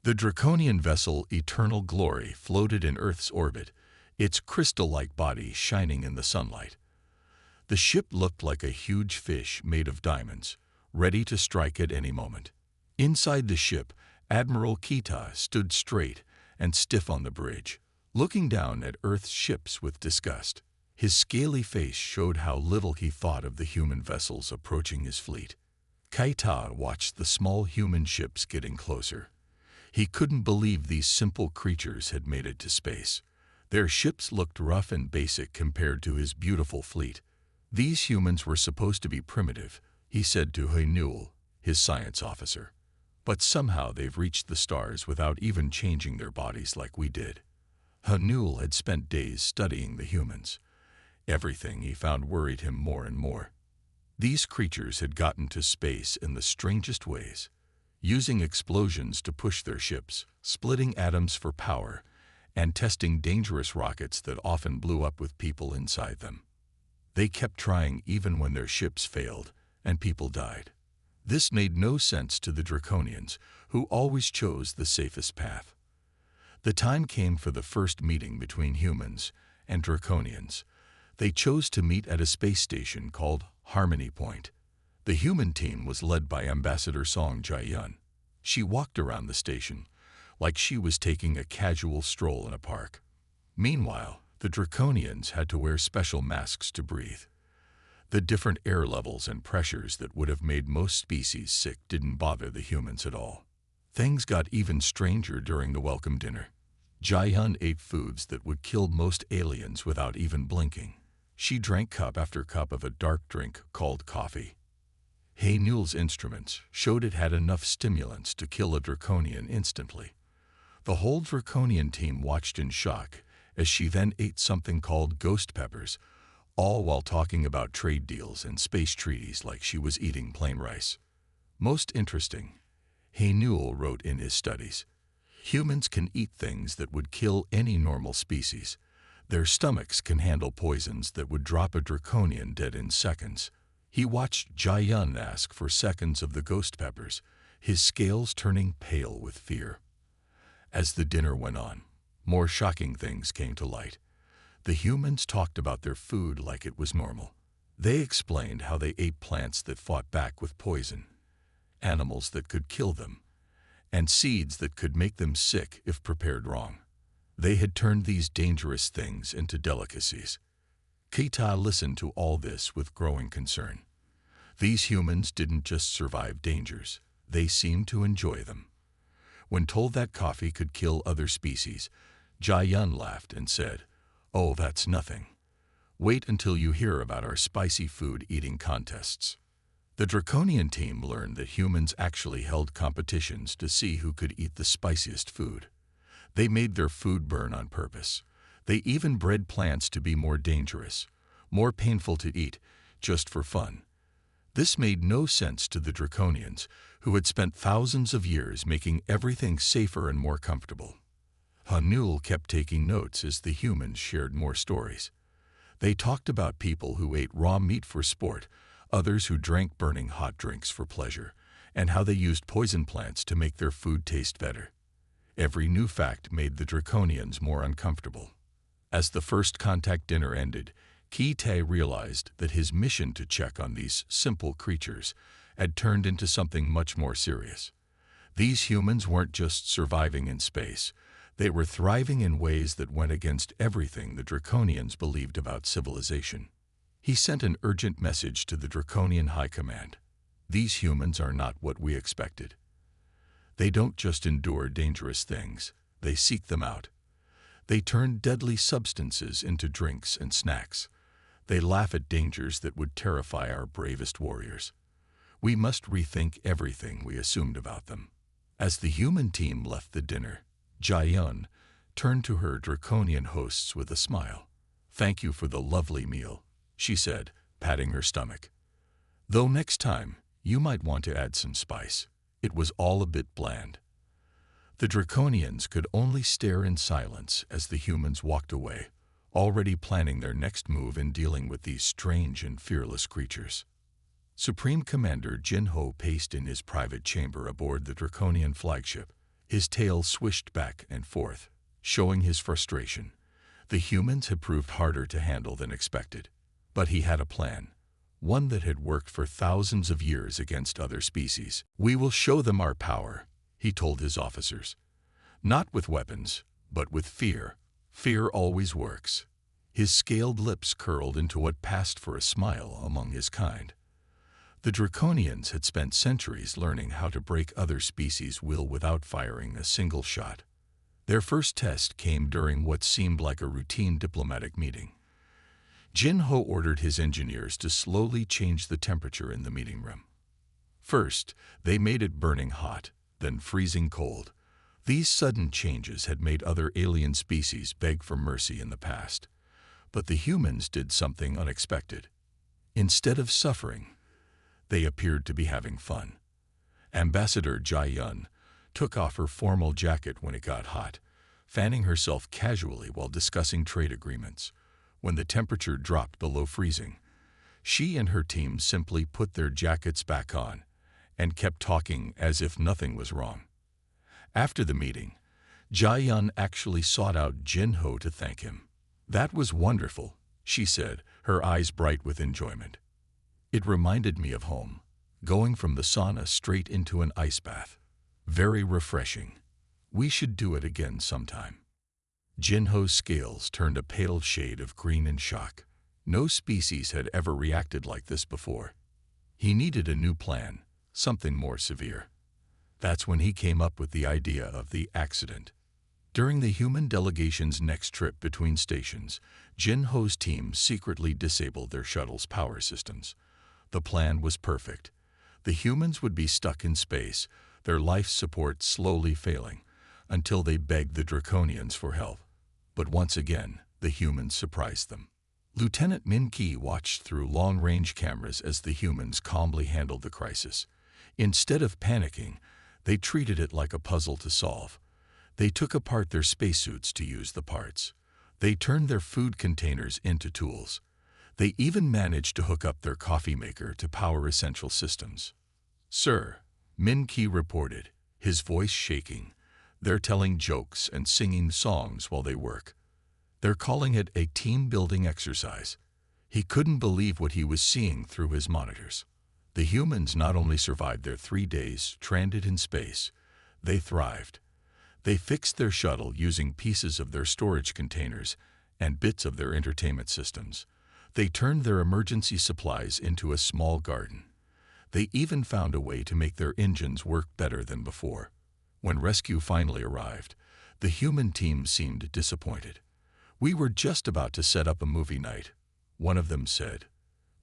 The Draconian vessel Eternal Glory floated in Earth's orbit, its crystal-like body shining in the sunlight. The ship looked like a huge fish made of diamonds, ready to strike at any moment. Inside the ship, Admiral Kita stood straight and stiff on the bridge, looking down at Earth's ships with disgust. His scaly face showed how little he thought of the human vessels approaching his fleet. Kita watched the small human ships getting closer. He couldn't believe these simple creatures had made it to space. Their ships looked rough and basic compared to his beautiful fleet. These humans were supposed to be primitive, he said to Newell, his science officer. But somehow they've reached the stars without even changing their bodies like we did. Newell had spent days studying the humans. Everything he found worried him more and more. These creatures had gotten to space in the strangest ways, using explosions to push their ships, splitting atoms for power, and testing dangerous rockets that often blew up with people inside them. They kept trying even when their ships failed and people died. This made no sense to the Draconians, who always chose the safest path. The time came for the first meeting between humans and Draconians. They chose to meet at a space station called Harmony Point. The human team was led by Ambassador Song Jae-yun. She walked around the station like she was taking a casual stroll in a park. Meanwhile, the Draconians had to wear special masks to breathe. The different air levels and pressures that would have made most species sick didn't bother the humans at all. Things got even stranger during the welcome dinner. Jae-yun ate foods that would kill most aliens without even blinking. She drank cup after cup of a dark drink called coffee. Newell's instruments showed it had enough stimulants to kill a Draconian instantly. The whole Draconian team watched in shock as she then ate something called ghost peppers, all while talking about trade deals and space treaties like she was eating plain rice. Most interesting, Newell wrote in his studies, humans can eat things that would kill any normal species. Their stomachs can handle poisons that would drop a Draconian dead in seconds. He watched Jae-yun ask for seconds of the ghost peppers, his scales turning pale with fear. As the dinner went on, more shocking things came to light. The humans talked about their food like it was normal. They explained how they ate plants that fought back with poison, animals that could kill them, and seeds that could make them sick if prepared wrong. They had turned these dangerous things into delicacies. Kita listened to all this with growing concern. These humans didn't just survive dangers, they seemed to enjoy them. When told that coffee could kill other species, Jae-yun laughed and said, "Oh, that's nothing. Wait until you hear about our spicy food eating contests." The Draconian team learned that humans actually held competitions to see who could eat the spiciest food. They made their food burn on purpose. They even bred plants to be more dangerous, more painful to eat, just for fun. This made no sense to the Draconians, who had spent thousands of years making everything safer and more comfortable. Newell kept taking notes as the humans shared more stories. They talked about people who ate raw meat for sport, others who drank burning hot drinks for pleasure, and how they used poison plants to make their food taste better. Every new fact made the Draconians more uncomfortable. As the first contact dinner ended, Ki-tae realized that his mission to check on these simple creatures had turned into something much more serious. These humans weren't just surviving in space, they were thriving in ways that went against everything the Draconians believed about civilization. He sent an urgent message to the Draconian High Command. These humans are not what we expected. They don't just endure dangerous things, they seek them out. They turn deadly substances into drinks and snacks. They laugh at dangers that would terrify our bravest warriors. We must rethink everything we assumed about them. As the human team left the dinner, Jae-yun turned to her Draconian hosts with a smile. "Thank you for the lovely meal," she said, patting her stomach. "Though next time, you might want to add some spice. It was all a bit bland." The Draconians could only stare in silence as the humans walked away, already planning their next move in dealing with these strange and fearless creatures. Supreme Commander Jin-ho paced in his private chamber aboard the Draconian flagship, His tail swished back and forth, showing his frustration. The humans had proved harder to handle than expected. But he had a plan, one that had worked for thousands of years against other species. "We will show them our power," he told his officers. "Not with weapons, but with fear. Fear always works." His scaled lips curled into what passed for a smile among his kind. The Draconians had spent centuries learning how to break other species' will without firing a single shot. Their first test came during what seemed like a routine diplomatic meeting. Jin-Ho ordered his engineers to slowly change the temperature in the meeting room. First, they made it burning hot, then freezing cold. These sudden changes had made other alien species beg for mercy in the past. But the humans did something unexpected. Instead of suffering, they appeared to be having fun. Ambassador Jai-Yun took off her formal jacket when it got hot, fanning herself casually while discussing trade agreements. When the temperature dropped below freezing, she and her team simply put their jackets back on and kept talking as if nothing was wrong. After the meeting, Jai-Yun actually sought out Jin-Ho to thank him. "That was wonderful," she said, her eyes bright with enjoyment. "It reminded me of home, going from the sauna straight into an ice bath. Very refreshing. We should do it again sometime." Jin-Ho's scales turned a pale shade of green in shock. No species had ever reacted like this before. He needed a new plan, something more severe. That's when he came up with the idea of the accident. During the human delegation's next trip between stations, Jin-Ho's team secretly disabled their shuttle's power systems. The plan was perfect. The humans would be stuck in space, their life support slowly failing, until they begged the Draconians for help. But once again, the humans surprised them. Lieutenant Min-Ki watched through long-range cameras as the humans calmly handled the crisis. Instead of panicking, they treated it like a puzzle to solve. They took apart their spacesuits to use the parts. They turned their food containers into tools. They even managed to hook up their coffee maker to power essential systems. "Sir," Min-Ki reported, his voice shaking, "they're telling jokes and singing songs while they work. They're calling it a team-building exercise." He couldn't believe what he was seeing through his monitors. The humans not only survived their 3 days stranded in space, they thrived. They fixed their shuttle using pieces of their storage containers and bits of their entertainment systems. They turned their emergency supplies into a small garden. They even found a way to make their engines work better than before. When rescue finally arrived, the human team seemed disappointed. "We were just about to set up a movie night," one of them said.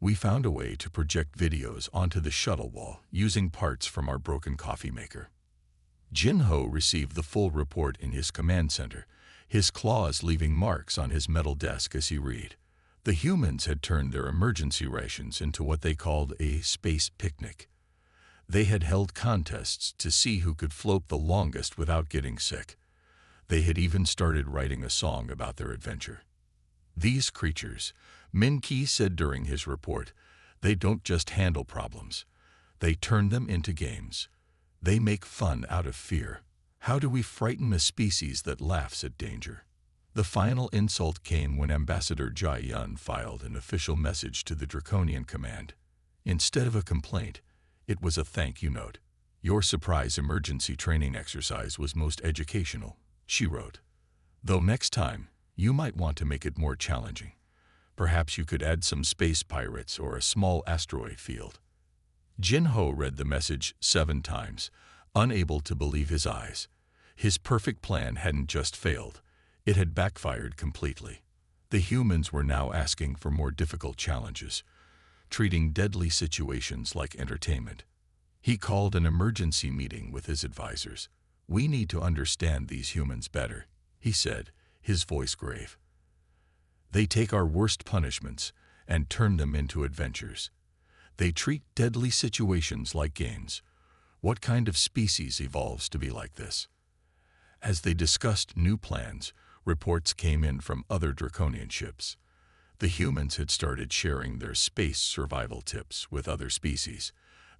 "We found a way to project videos onto the shuttle wall using parts from our broken coffee maker." Jin-Ho received the full report in his command center, his claws leaving marks on his metal desk as he read. The humans had turned their emergency rations into what they called a space picnic. They had held contests to see who could float the longest without getting sick. They had even started writing a song about their adventure. "These creatures," Min-Ki said during his report, "they don't just handle problems. They turn them into games. They make fun out of fear. How do we frighten a species that laughs at danger?" The final insult came when Ambassador Jai-Yun filed an official message to the Draconian command. Instead of a complaint, it was a thank you note. "Your surprise emergency training exercise was most educational," she wrote. "Though next time, you might want to make it more challenging. Perhaps you could add some space pirates or a small asteroid field." Jin-Ho read the message 7 times, unable to believe his eyes. His perfect plan hadn't just failed. It had backfired completely. The humans were now asking for more difficult challenges, treating deadly situations like entertainment. He called an emergency meeting with his advisors. "We need to understand these humans better," he said, his voice grave. "They take our worst punishments and turn them into adventures. They treat deadly situations like games. What kind of species evolves to be like this?" As they discussed new plans, reports came in from other Draconian ships. The humans had started sharing their space survival tips with other species.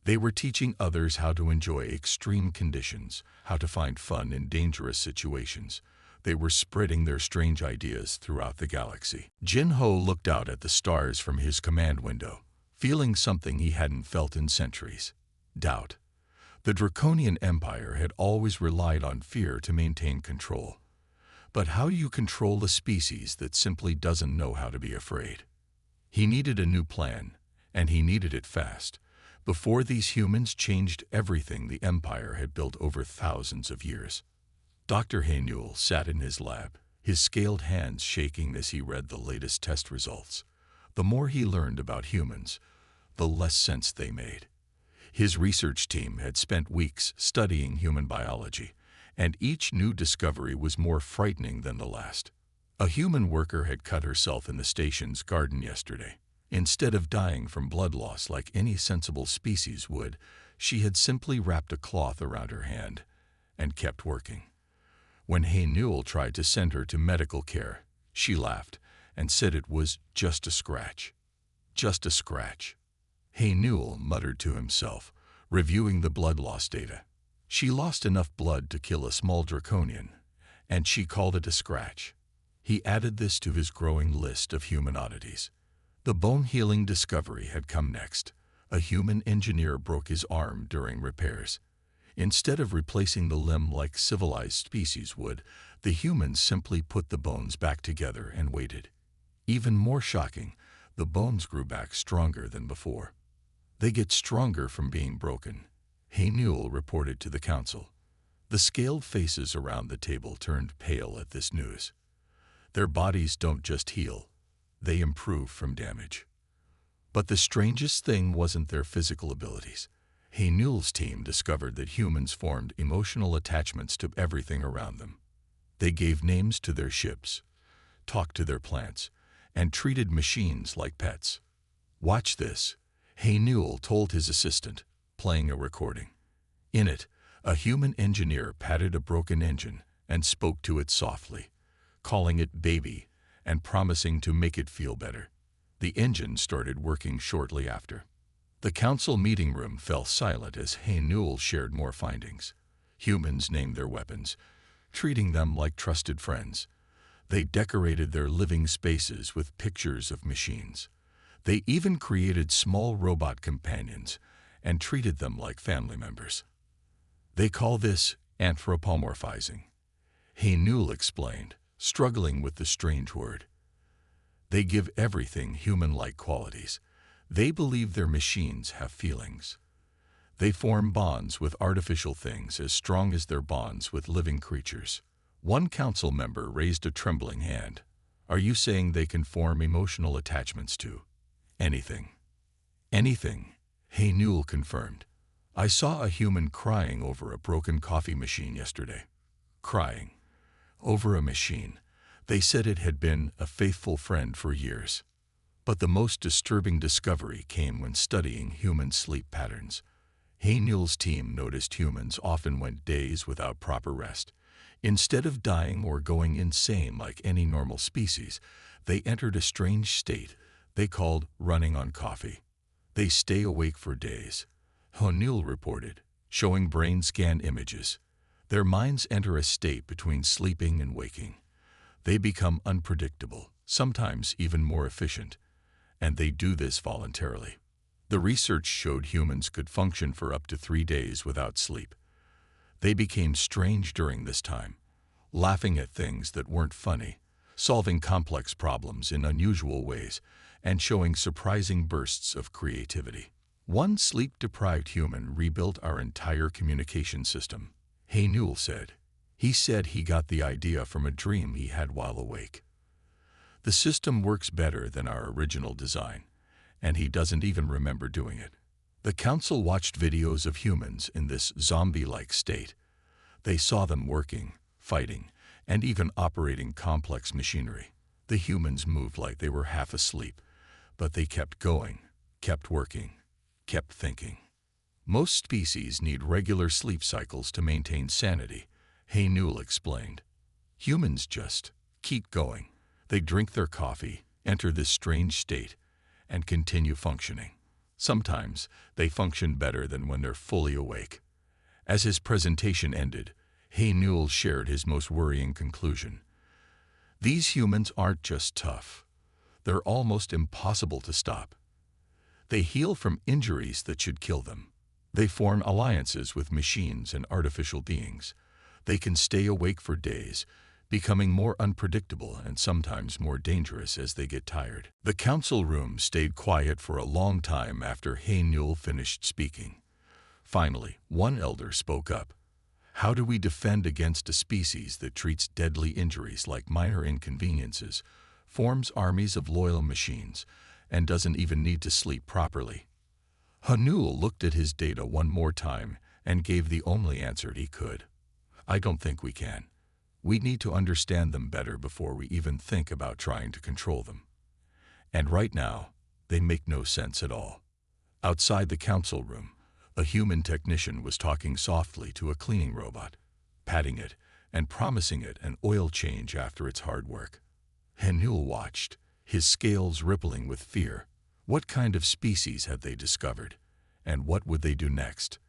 They were teaching others how to enjoy extreme conditions, how to find fun in dangerous situations. They were spreading their strange ideas throughout the galaxy. Jin-Ho looked out at the stars from his command window, feeling something he hadn't felt in centuries: doubt. The Draconian Empire had always relied on fear to maintain control. But how do you control a species that simply doesn't know how to be afraid? He needed a new plan, and he needed it fast, before these humans changed everything the Empire had built over thousands of years. Dr. Haynewell sat in his lab, his scaled hands shaking as he read the latest test results. The more he learned about humans, the less sense they made. His research team had spent weeks studying human biology, and each new discovery was more frightening than the last. A human worker had cut herself in the station's garden yesterday. Instead of dying from blood loss like any sensible species would, she had simply wrapped a cloth around her hand and kept working. When Haynewell tried to send her to medical care, she laughed and said it was just a scratch. Just a scratch. Haynewell muttered to himself, reviewing the blood loss data. She lost enough blood to kill a small Draconian, and she called it a scratch. He added this to his growing list of human oddities. The bone-healing discovery had come next. A human engineer broke his arm during repairs. Instead of replacing the limb like civilized species would, the humans simply put the bones back together and waited. Even more shocking, the bones grew back stronger than before. They get stronger from being broken, Haynewell reported to the council. The scaled faces around the table turned pale at this news. Their bodies don't just heal, they improve from damage. But the strangest thing wasn't their physical abilities. Haynewell's team discovered that humans formed emotional attachments to everything around them. They gave names to their ships, talked to their plants, and treated machines like pets. "Watch this," Haynewell told his assistant, playing a recording. In it, a human engineer patted a broken engine and spoke to it softly, calling it baby and promising to make it feel better. The engine started working shortly after. The council meeting room fell silent as Haynewell shared more findings. Humans named their weapons, treating them like trusted friends. They decorated their living spaces with pictures of machines. They even created small robot companions and treated them like family members. They call this anthropomorphizing, Haynewell explained, struggling with the strange word. They give everything human-like qualities. They believe their machines have feelings. They form bonds with artificial things as strong as their bonds with living creatures. One council member raised a trembling hand. "Are you saying they can form emotional attachments to anything?" "Anything," Haynewell confirmed. "I saw a human crying over a broken coffee machine yesterday." Crying over a machine. They said it had been a faithful friend for years. But the most disturbing discovery came when studying human sleep patterns. Haynewell's team noticed humans often went days without proper rest. Instead of dying or going insane like any normal species, they entered a strange state they called running on coffee. They stay awake for days, Haynewell reported, showing brain scan images. Their minds enter a state between sleeping and waking. They become unpredictable, sometimes even more efficient, and they do this voluntarily. The research showed humans could function for up to 3 days without sleep. They became strange during this time, laughing at things that weren't funny, solving complex problems in unusual ways, and showing surprising bursts of creativity. One sleep-deprived human rebuilt our entire communication system, Haynewell said. He said he got the idea from a dream he had while awake. The system works better than our original design, and he doesn't even remember doing it. The council watched videos of humans in this zombie-like state. They saw them working, fighting, and even operating complex machinery. The humans moved like they were half asleep, but they kept going, kept working, kept thinking. Most species need regular sleep cycles to maintain sanity, Haynewell explained. Humans just keep going. They drink their coffee, enter this strange state, and continue functioning. Sometimes they function better than when they're fully awake. As his presentation ended, Newell shared his most worrying conclusion. These humans aren't just tough. They're almost impossible to stop. They heal from injuries that should kill them. They form alliances with machines and artificial beings. They can stay awake for days, becoming more unpredictable and sometimes more dangerous as they get tired. The council room stayed quiet for a long time after Newell finished speaking. Finally, one elder spoke up. How do we defend against a species that treats deadly injuries like minor inconveniences, forms armies of loyal machines, and doesn't even need to sleep properly? Newell looked at his data one more time and gave the only answer he could. I don't think we can. We need to understand them better before we even think about trying to control them. And right now, they make no sense at all. Outside the council room, a human technician was talking softly to a cleaning robot, patting it and promising it an oil change after its hard work. Newell watched, his scales rippling with fear. What kind of species had they discovered? And what would they do next?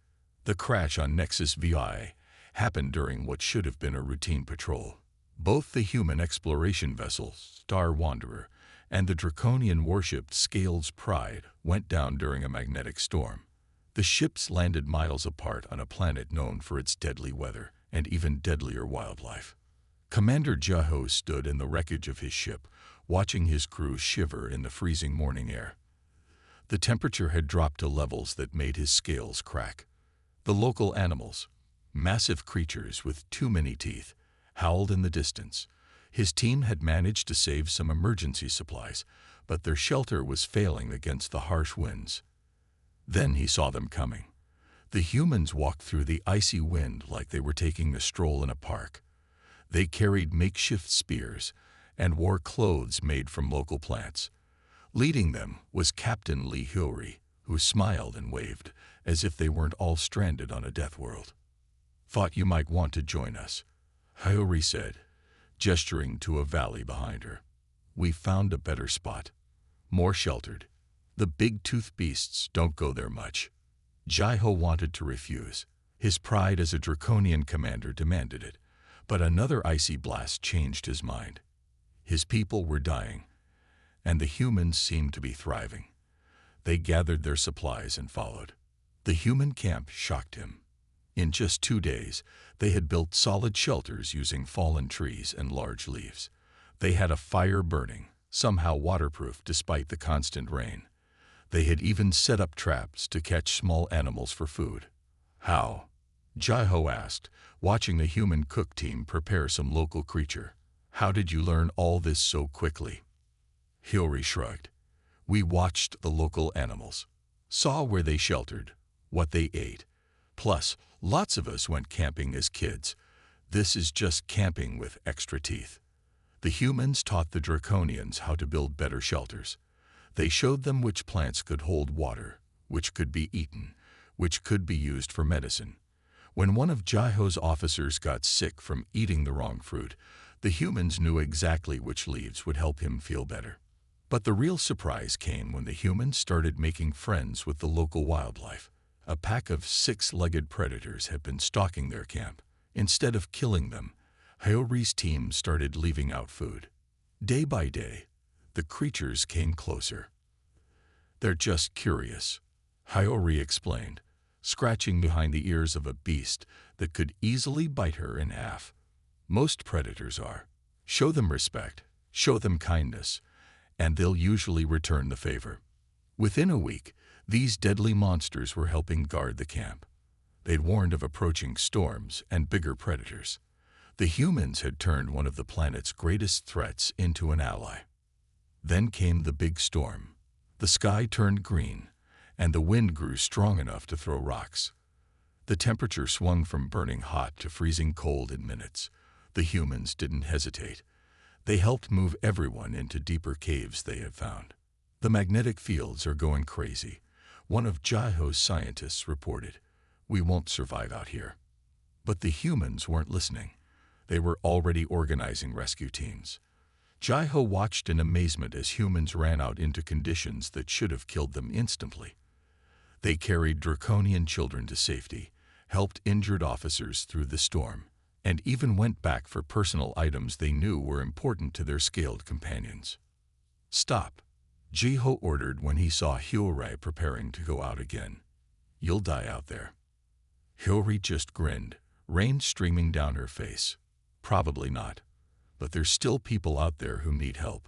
The crash on Nexus VI happened during what should have been a routine patrol. Both the human exploration vessel, Star Wanderer, and the Draconian warship Scales Pride went down during a magnetic storm. The ships landed miles apart on a planet known for its deadly weather and even deadlier wildlife. Commander Jaho stood in the wreckage of his ship, watching his crew shiver in the freezing morning air. The temperature had dropped to levels that made his scales crack. The local animals, massive creatures with too many teeth, howled in the distance. His team had managed to save some emergency supplies, but their shelter was failing against the harsh winds. Then he saw them coming. The humans walked through the icy wind like they were taking a stroll in a park. They carried makeshift spears and wore clothes made from local plants. Leading them was Captain Lee Hillary, who smiled and waved as if they weren't all stranded on a death world. Thought you might want to join us, Hillary said, gesturing to a valley behind her. We found a better spot, more sheltered. The big-toothed beasts don't go there much. Jaiho wanted to refuse. His pride as a Draconian commander demanded it, but another icy blast changed his mind. His people were dying, and the humans seemed to be thriving. They gathered their supplies and followed. The human camp shocked him. In just 2 days, they had built solid shelters using fallen trees and large leaves. They had a fire burning, somehow waterproof despite the constant rain. They had even set up traps to catch small animals for food. How? Jaiho asked, watching the human cook team prepare some local creature. How did you learn all this so quickly? Hillary shrugged. We watched the local animals, saw where they sheltered, what they ate. Plus, lots of us went camping as kids. This is just camping with extra teeth. The humans taught the Draconians how to build better shelters. They showed them which plants could hold water, which could be eaten, which could be used for medicine. When one of Jaiho's officers got sick from eating the wrong fruit, the humans knew exactly which leaves would help him feel better. But the real surprise came when the humans started making friends with the local wildlife. A pack of 6-legged predators had been stalking their camp. Instead of killing them, Hyore's team started leaving out food. Day by day, the creatures came closer. They're just curious, Hyori explained, scratching behind the ears of a beast that could easily bite her in half. Most predators are. Show them respect, show them kindness, and they'll usually return the favor. Within a week, these deadly monsters were helping guard the camp. They'd warned of approaching storms and bigger predators. The humans had turned one of the planet's greatest threats into an ally. Then came the big storm. The sky turned green, and the wind grew strong enough to throw rocks. The temperature swung from burning hot to freezing cold in minutes. The humans didn't hesitate. They helped move everyone into deeper caves they had found. The magnetic fields are going crazy, one of Jaiho's scientists reported. We won't survive out here. But the humans weren't listening. They were already organizing rescue teams. Jaiho watched in amazement as humans ran out into conditions that should have killed them instantly. They carried Draconian children to safety, helped injured officers through the storm, and even went back for personal items they knew were important to their scaled companions. "Stop," Jiho ordered when he saw Hyorai preparing to go out again. "You'll die out there." Hyorai just grinned, rain streaming down her face. "Probably not. But there's still people out there who need help.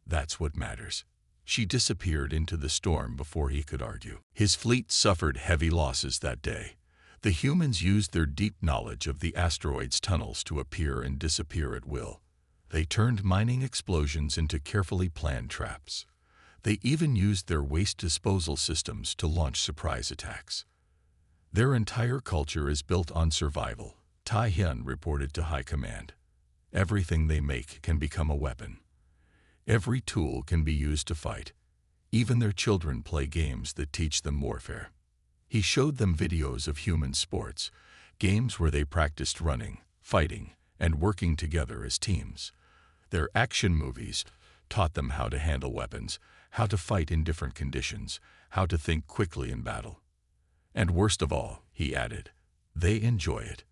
That's what matters." She disappeared into the storm before he could argue. His fleet suffered heavy losses that day. The humans used their deep knowledge of the asteroid's tunnels to appear and disappear at will. They turned mining explosions into carefully planned traps. They even used their waste disposal systems to launch surprise attacks. Their entire culture is built on survival, Tai Hyun reported to High Command. Everything they make can become a weapon. Every tool can be used to fight. Even their children play games that teach them warfare. He showed them videos of human sports, games where they practiced running, fighting, and working together as teams. Their action movies taught them how to handle weapons, how to fight in different conditions, how to think quickly in battle. And worst of all, he added, they enjoy it.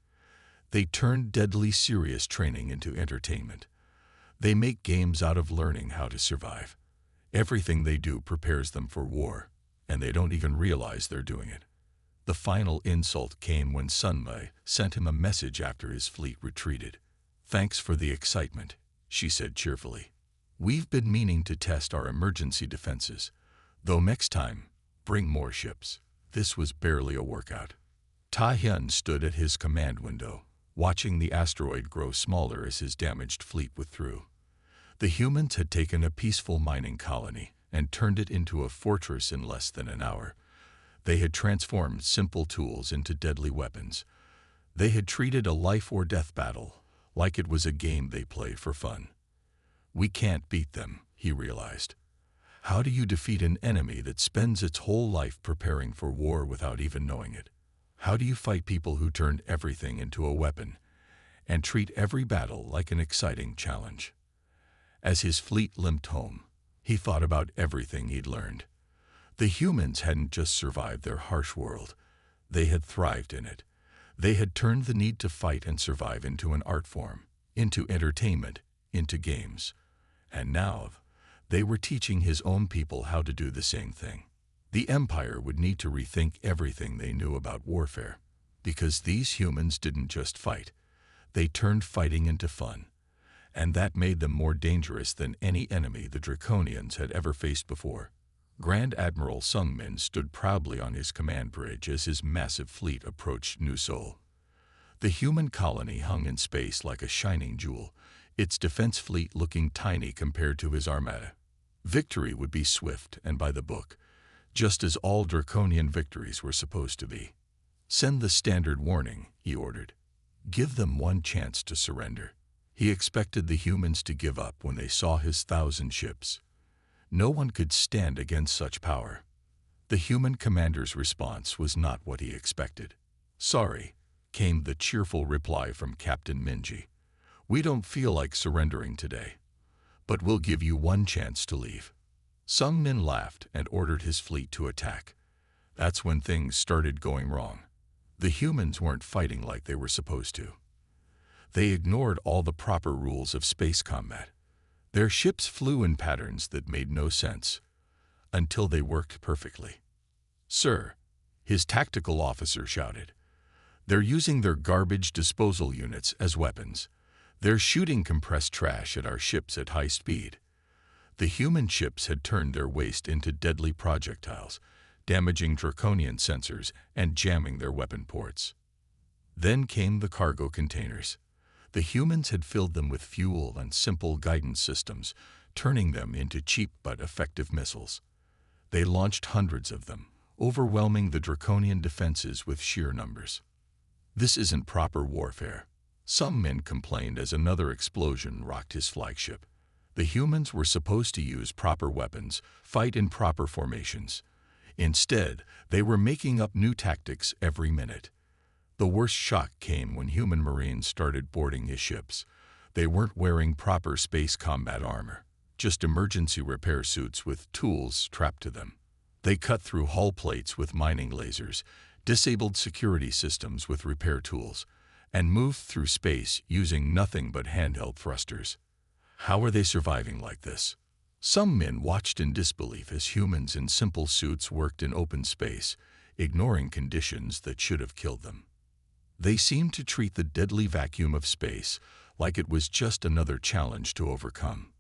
They turned deadly serious training into entertainment. They make games out of learning how to survive. Everything they do prepares them for war, and they don't even realize they're doing it. The final insult came when Sunmai sent him a message after his fleet retreated. "Thanks for the excitement," she said cheerfully. "We've been meaning to test our emergency defenses, though next time, bring more ships." This was barely a workout. Tai Hyun stood at his command window, watching the asteroid grow smaller as his damaged fleet withdrew. The humans had taken a peaceful mining colony and turned it into a fortress in less than an hour. They had transformed simple tools into deadly weapons. They had treated a life-or-death battle like it was a game they play for fun. "We can't beat them," he realized. How do you defeat an enemy that spends its whole life preparing for war without even knowing it? How do you fight people who turn everything into a weapon and treat every battle like an exciting challenge? As his fleet limped home, he thought about everything he'd learned. The humans hadn't just survived their harsh world, they had thrived in it. They had turned the need to fight and survive into an art form, into entertainment, into games. And now, they were teaching his own people how to do the same thing. The Empire would need to rethink everything they knew about warfare, because these humans didn't just fight. They turned fighting into fun, and that made them more dangerous than any enemy the Draconians had ever faced before. Grand Admiral Sungmin stood proudly on his command bridge as his massive fleet approached New Seoul. The human colony hung in space like a shining jewel, its defense fleet looking tiny compared to his armada. Victory would be swift and by the book, just as all Draconian victories were supposed to be. "Send the standard warning," he ordered. "Give them one chance to surrender." He expected the humans to give up when they saw his 1,000 ships. No one could stand against such power. The human commander's response was not what he expected. "Sorry," came the cheerful reply from Captain Minji. "We don't feel like surrendering today, but we'll give you one chance to leave." Sungmin laughed and ordered his fleet to attack. That's when things started going wrong. The humans weren't fighting like they were supposed to. They ignored all the proper rules of space combat. Their ships flew in patterns that made no sense, until they worked perfectly. "Sir," his tactical officer shouted, "they're using their garbage disposal units as weapons. They're shooting compressed trash at our ships at high speed." The human ships had turned their waste into deadly projectiles, damaging Draconian sensors and jamming their weapon ports. Then came the cargo containers. The humans had filled them with fuel and simple guidance systems, turning them into cheap but effective missiles. They launched hundreds of them, overwhelming the Draconian defenses with sheer numbers. "This isn't proper warfare," some men complained as another explosion rocked his flagship. The humans were supposed to use proper weapons, fight in proper formations. Instead, they were making up new tactics every minute. The worst shock came when human marines started boarding his ships. They weren't wearing proper space combat armor, just emergency repair suits with tools strapped to them. They cut through hull plates with mining lasers, disabled security systems with repair tools, and moved through space using nothing but handheld thrusters. How are they surviving like this? Some men watched in disbelief as humans in simple suits worked in open space, ignoring conditions that should have killed them. They seemed to treat the deadly vacuum of space like it was just another challenge to overcome.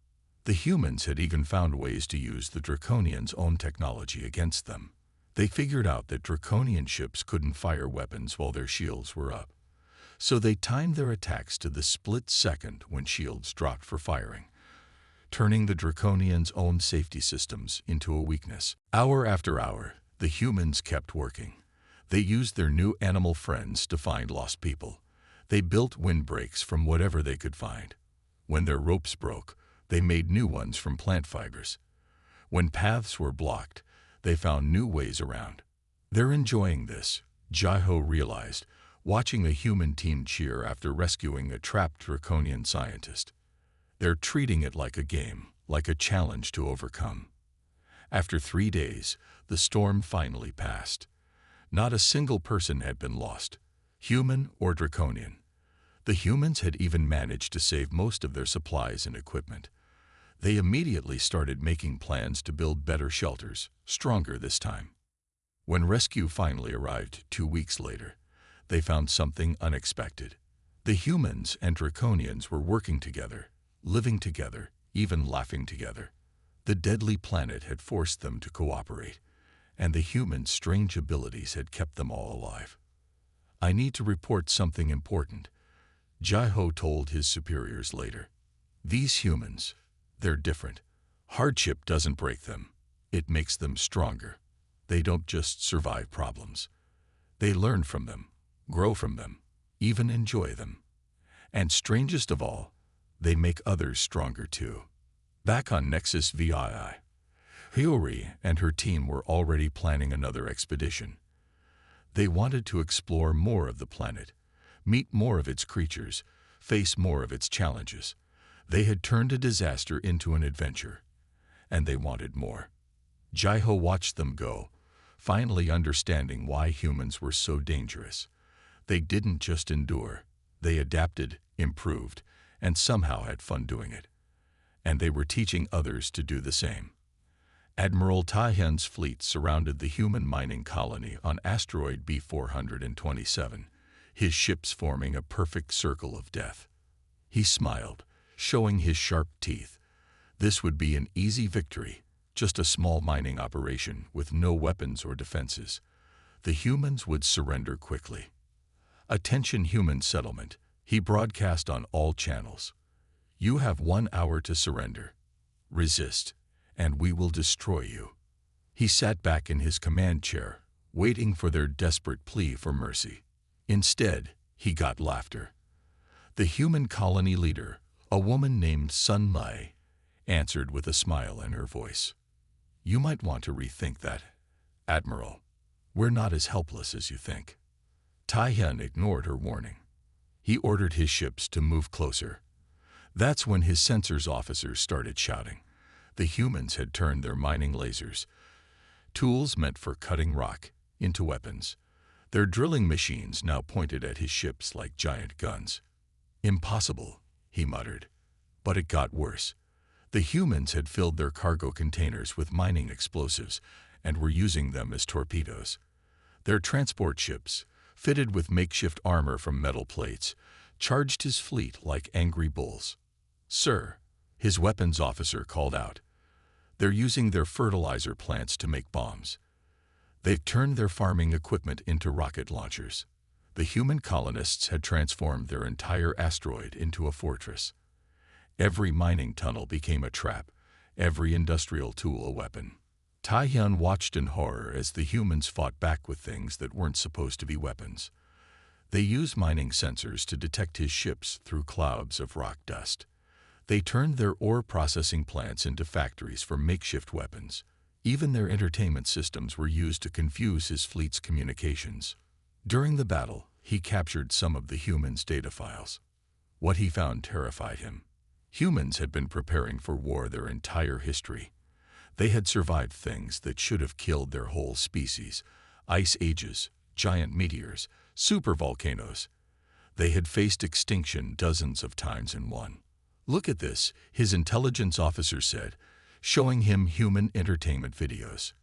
The humans had even found ways to use the Draconain's own technology against them. They figured out that Draconain ships couldn't fire weapons while their shields were up, so they timed their attacks to the split second when shields dropped for firing, turning the Draconain's own safety systems into a weakness. Hour after hour, the humans kept working. They used their new animal friends to find lost people. They built windbreaks from whatever they could find. When their ropes broke, they made new ones from plant fibers. When paths were blocked, they found new ways around. They're enjoying this, Jai-Ho realized, watching the human team cheer after rescuing a trapped Draconain scientist. They're treating it like a game, like a challenge to overcome. After 3 days, the storm finally passed. Not a single person had been lost, human or Draconain. The humans had even managed to save most of their supplies and equipment. They immediately started making plans to build better shelters, stronger this time. When rescue finally arrived 2 weeks later, they found something unexpected. The humans and Draconains were working together, living together, even laughing together. The deadly planet had forced them to cooperate, and the humans' strange abilities had kept them all alive. "I need to report something important," Jai-Ho told his superiors later. "These humans, they're different. Hardship doesn't break them. It makes them stronger. They don't just survive problems. They learn from them, grow from them, even enjoy them. And strangest of all, they make others stronger too." Back on Nexus VII, Hiyori and her team were already planning another expedition. They wanted to explore more of the planet, meet more of its creatures, face more of its challenges. They had turned a disaster into an adventure, and they wanted more. Jai-Ho watched them go, finally understanding why humans were so dangerous. They didn't just endure, they adapted, improved, and somehow had fun doing it. And they were teaching others to do the same. Admiral Tai-Hyun's fleet surrounded the human mining colony on asteroid B427, his ships forming a perfect circle of death. He smiled, showing his sharp teeth. This would be an easy victory, just a small mining operation with no weapons or defenses. The humans would surrender quickly. "Attention human settlement," he broadcast on all channels. "You have 1 hour to surrender. Resist, and we will destroy you." He sat back in his command chair, waiting for their desperate plea for mercy. Instead, he got laughter. The human colony leader, a woman named Sun Mai, answered with a smile in her voice. "You might want to rethink that, Admiral. We're not as helpless as you think." Tai-Hyun ignored her warning. He ordered his ships to move closer. That's when his sensors officers started shouting. The humans had turned their mining lasers, tools meant for cutting rock, into weapons. Their drilling machines now pointed at his ships like giant guns. "Impossible," he muttered. But it got worse. The humans had filled their cargo containers with mining explosives and were using them as torpedoes. Their transport ships, fitted with makeshift armor from metal plates, charged his fleet like angry bulls. "Sir," his weapons officer called out, "they're using their fertilizer plants to make bombs. They've turned their farming equipment into rocket launchers." The human colonists had transformed their entire asteroid into a fortress. Every mining tunnel became a trap, every industrial tool a weapon. Tai-Hyun watched in horror as the humans fought back with things that weren't supposed to be weapons. They used mining sensors to detect his ships through clouds of rock dust. They turned their ore processing plants into factories for makeshift weapons. Even their entertainment systems were used to confuse his fleet's communications. During the battle, he captured some of the humans' data files. What he found terrified him. Humans had been preparing for war their entire history. They had survived things that should have killed their whole species: ice ages, giant meteors, supervolcanoes. They had faced extinction dozens of times and won. "Look at this," his intelligence officer said, showing him human entertainment videos.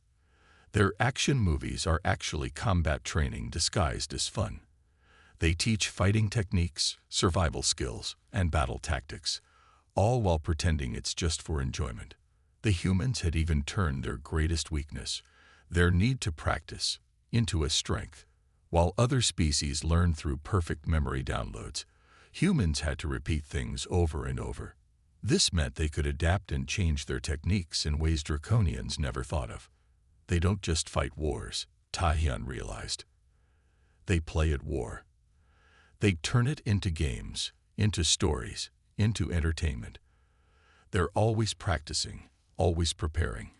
"Their action movies are actually combat training disguised as fun. They teach fighting techniques, survival skills, and battle tactics, all while pretending it's just for enjoyment." The humans had even turned their greatest weakness, their need to practice, into a strength. While other species learned through perfect memory downloads, humans had to repeat things over and over. This meant they could adapt and change their techniques in ways Draconians never thought of. They don't just fight wars, Tahyun realized. They play at war. They turn it into games, into stories, into entertainment. They're always practicing, always preparing,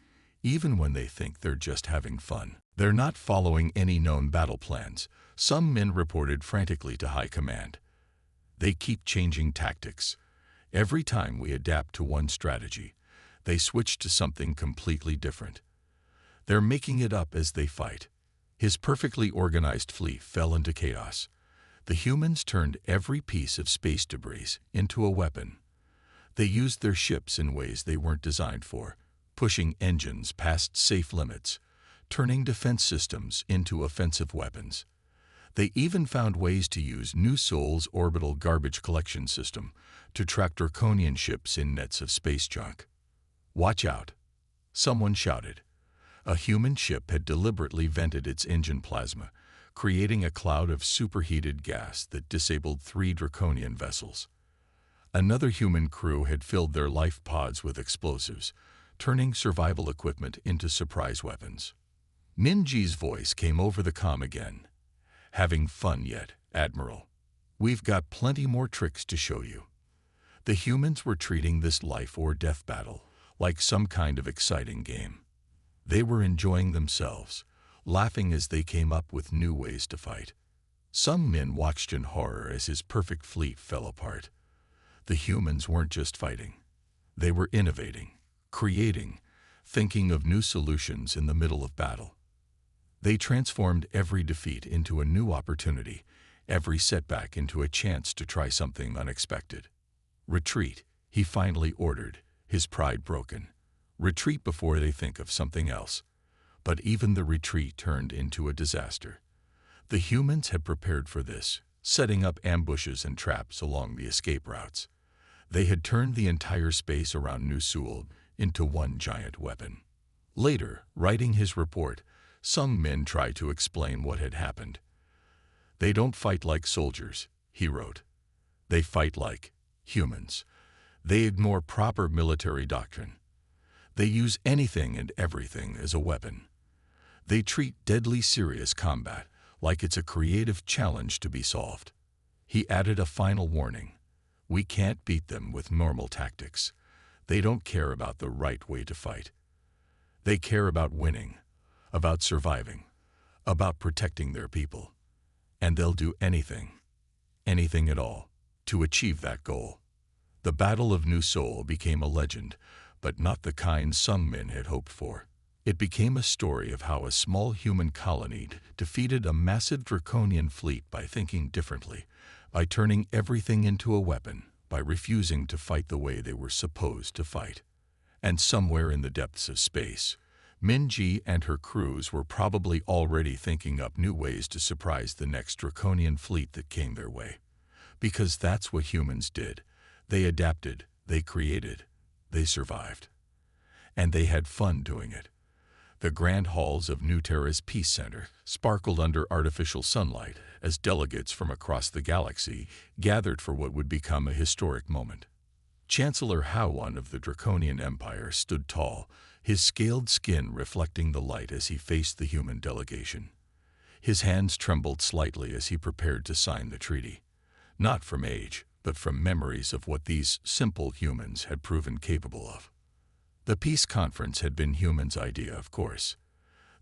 even when they think they're just having fun. They're not following any known battle plans, some men reported frantically to high command. They keep changing tactics. Every time we adapt to one strategy, they switch to something completely different. They're making it up as they fight. His perfectly organized fleet fell into chaos. The humans turned every piece of space debris into a weapon. They used their ships in ways they weren't designed for, pushing engines past safe limits, turning defense systems into offensive weapons. They even found ways to use New Sol's orbital garbage collection system to track Draconian ships in nets of space junk. "Watch out!" someone shouted. A human ship had deliberately vented its engine plasma, creating a cloud of superheated gas that disabled 3 Draconian vessels. Another human crew had filled their life pods with explosives, turning survival equipment into surprise weapons. Minji's voice came over the comm again. "Having fun yet, Admiral? We've got plenty more tricks to show you." The humans were treating this life or death battle like some kind of exciting game. They were enjoying themselves, laughing as they came up with new ways to fight. Some men watched in horror as his perfect fleet fell apart. The humans weren't just fighting. They were innovating, creating, thinking of new solutions in the middle of battle. They transformed every defeat into a new opportunity, every setback into a chance to try something unexpected. "Retreat," he finally ordered, his pride broken. "Retreat before they think of something else." But even the retreat turned into a disaster. The humans had prepared for this, setting up ambushes and traps along the escape routes. They had turned the entire space around New Sol into one giant weapon. Later, writing his report, some men tried to explain what had happened. "They don't fight like soldiers," he wrote. "They fight like humans. They ignore proper military doctrine. They use anything and everything as a weapon. They treat deadly serious combat like it's a creative challenge to be solved." He added a final warning. "We can't beat them with normal tactics. They don't care about the right way to fight. They care about winning, about surviving, about protecting their people. And they'll do anything, anything at all, to achieve that goal." The Battle of New Sol became a legend, but not the kind some men had hoped for. It became a story of how a small human colony defeated a massive Draconian fleet by thinking differently, by turning everything into a weapon, by refusing to fight the way they were supposed to fight. And somewhere in the depths of space, Minji and her crews were probably already thinking up new ways to surprise the next Draconian fleet that came their way. Because that's what humans did. They adapted, they created, they survived. And they had fun doing it. The grand halls of New Terra's Peace Center sparkled under artificial sunlight as delegates from across the galaxy gathered for what would become a historic moment. Chancellor Hawan of the Draconian Empire stood tall, his scaled skin reflecting the light as he faced the human delegation. His hands trembled slightly as he prepared to sign the treaty, not from age, but from memories of what these simple humans had proven capable of. The peace conference had been humans' idea, of course.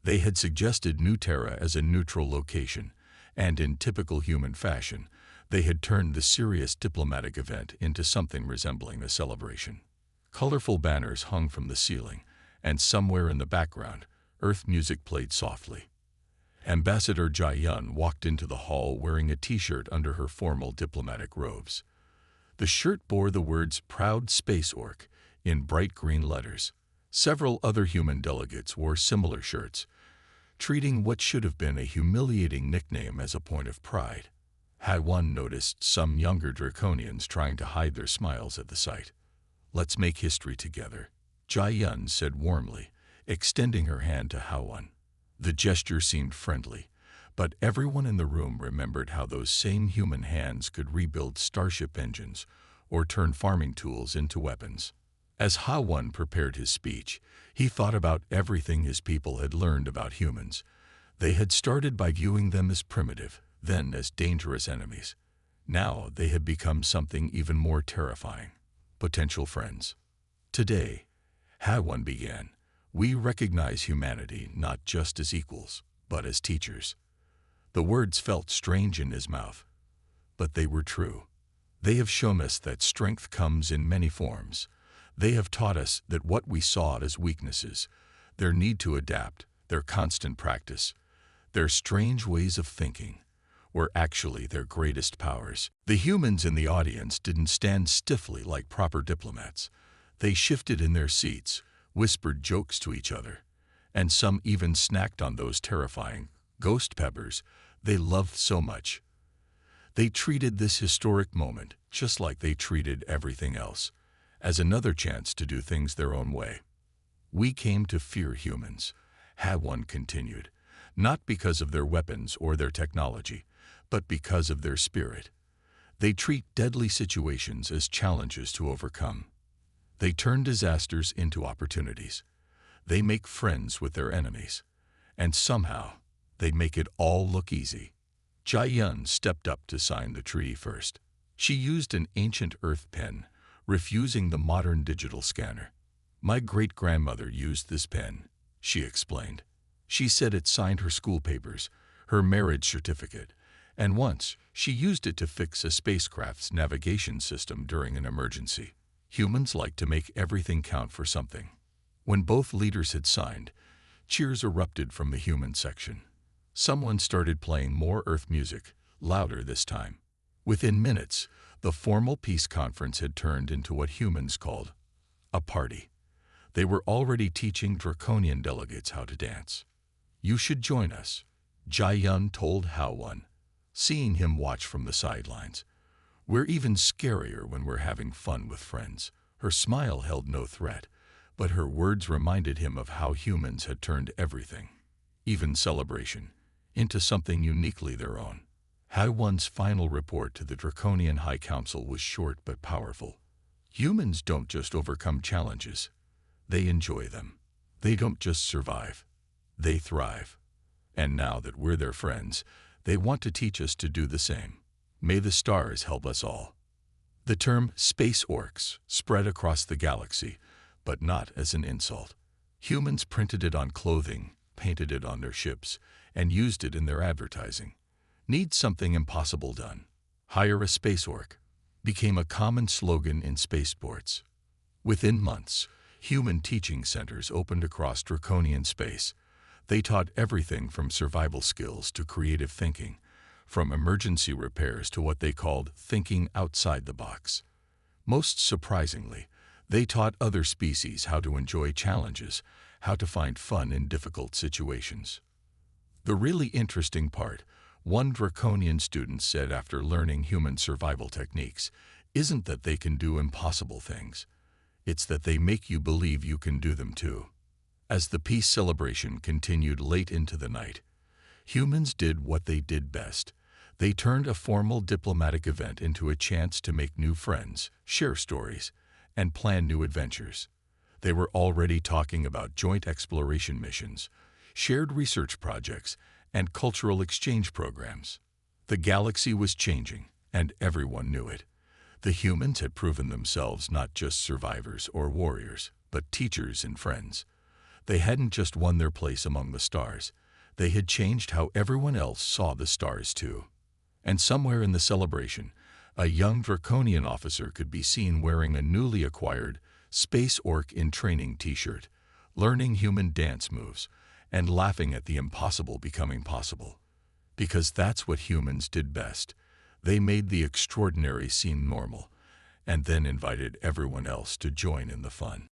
They had suggested New Terra as a neutral location, and in typical human fashion, they had turned the serious diplomatic event into something resembling a celebration. Colorful banners hung from the ceiling, and somewhere in the background, Earth music played softly. Ambassador Jai-yun walked into the hall wearing a t-shirt under her formal diplomatic robes. The shirt bore the words "Proud Space Orc" in bright green letters. Several other human delegates wore similar shirts, treating what should have been a humiliating nickname as a point of pride. HFY noticed some younger Draconians trying to hide their smiles at the sight. "Let's make history together," Jai-yun said warmly, extending her hand to HFY. The gesture seemed friendly, but everyone in the room remembered how those same human hands could rebuild starship engines or turn farming tools into weapons. As HFY prepared his speech, he thought about everything his people had learned about humans. They had started by viewing them as primitive, then as dangerous enemies. Now they had become something even more terrifying: potential friends. "Today," HFY began, "we recognize humanity not just as equals, but as teachers." The words felt strange in his mouth, but they were true. "They have shown us that strength comes in many forms. They have taught us that what we saw as weaknesses, their need to adapt, their constant practice, their strange ways of thinking, were actually their greatest powers." The humans in the audience didn't stand stiffly like proper diplomats. They shifted in their seats, whispered jokes to each other, and some even snacked on those terrifying ghost peppers they loved so much. They treated this historic moment just like they treated everything else, as another chance to do things their own way. "We came to fear humans," HFY continued, "not because of their weapons or their technology, but because of their spirit. They treat deadly situations as challenges to overcome. They turn disasters into opportunities. They make friends with their enemies. And somehow, they make it all look easy." Jai-yun stepped up to sign the treaty first. She used an ancient earth pen, refusing the modern digital scanner. "My great-grandmother used this pen," she explained. "She said it signed her school papers, her marriage certificate, and once she used it to fix a spacecraft's navigation system during an emergency." Humans like to make everything count for something. When both leaders had signed, cheers erupted from the human section. Someone started playing more Earth music, louder this time. Within minutes, the formal peace conference had turned into what humans called a party. They were already teaching Draconian delegates how to dance. "You should join us," Jai-yun told HFY, seeing him watch from the sidelines. "We're even scarier when we're having fun with friends." Her smile held no threat, but her words reminded him of how humans had turned everything, even celebration, into something uniquely their own. HFY's final report to the Draconian High Council was short but powerful. "Humans don't just overcome challenges. They enjoy them. They don't just survive. They thrive. And now that we're their friends, they want to teach us to do the same. May the stars help us all." The term Space Orcs spread across the galaxy, but not as an insult. Humans printed it on clothing, painted it on their ships, and used it in their advertising. "Need something impossible done? Hire a Space Orc" became a common slogan in spaceports. Within months, human teaching centers opened across Draconian space. They taught everything from survival skills to creative thinking, from emergency repairs to what they called thinking outside the box. Most surprisingly, they taught other species how to enjoy challenges, how to find fun in difficult situations. The really interesting part, one Draconian student said after learning human survival techniques, isn't that they can do impossible things. It's that they make you believe you can do them too. As the peace celebration continued late into the night, humans did what they did best. They turned a formal diplomatic event into a chance to make new friends, share stories, and plan new adventures. They were already talking about joint exploration missions, shared research projects, and cultural exchange programs. The galaxy was changing, and everyone knew it. The humans had proven themselves not just survivors or warriors, but teachers and friends. They hadn't just won their place among the stars. They had changed how everyone else saw the stars too. And somewhere in the celebration, a young Draconian officer could be seen wearing a newly acquired Space Orc in Training t-shirt, learning human dance moves, and laughing at the impossible becoming possible. Because that's what humans did best. They made the extraordinary seem normal, and then invited everyone else to join in the fun.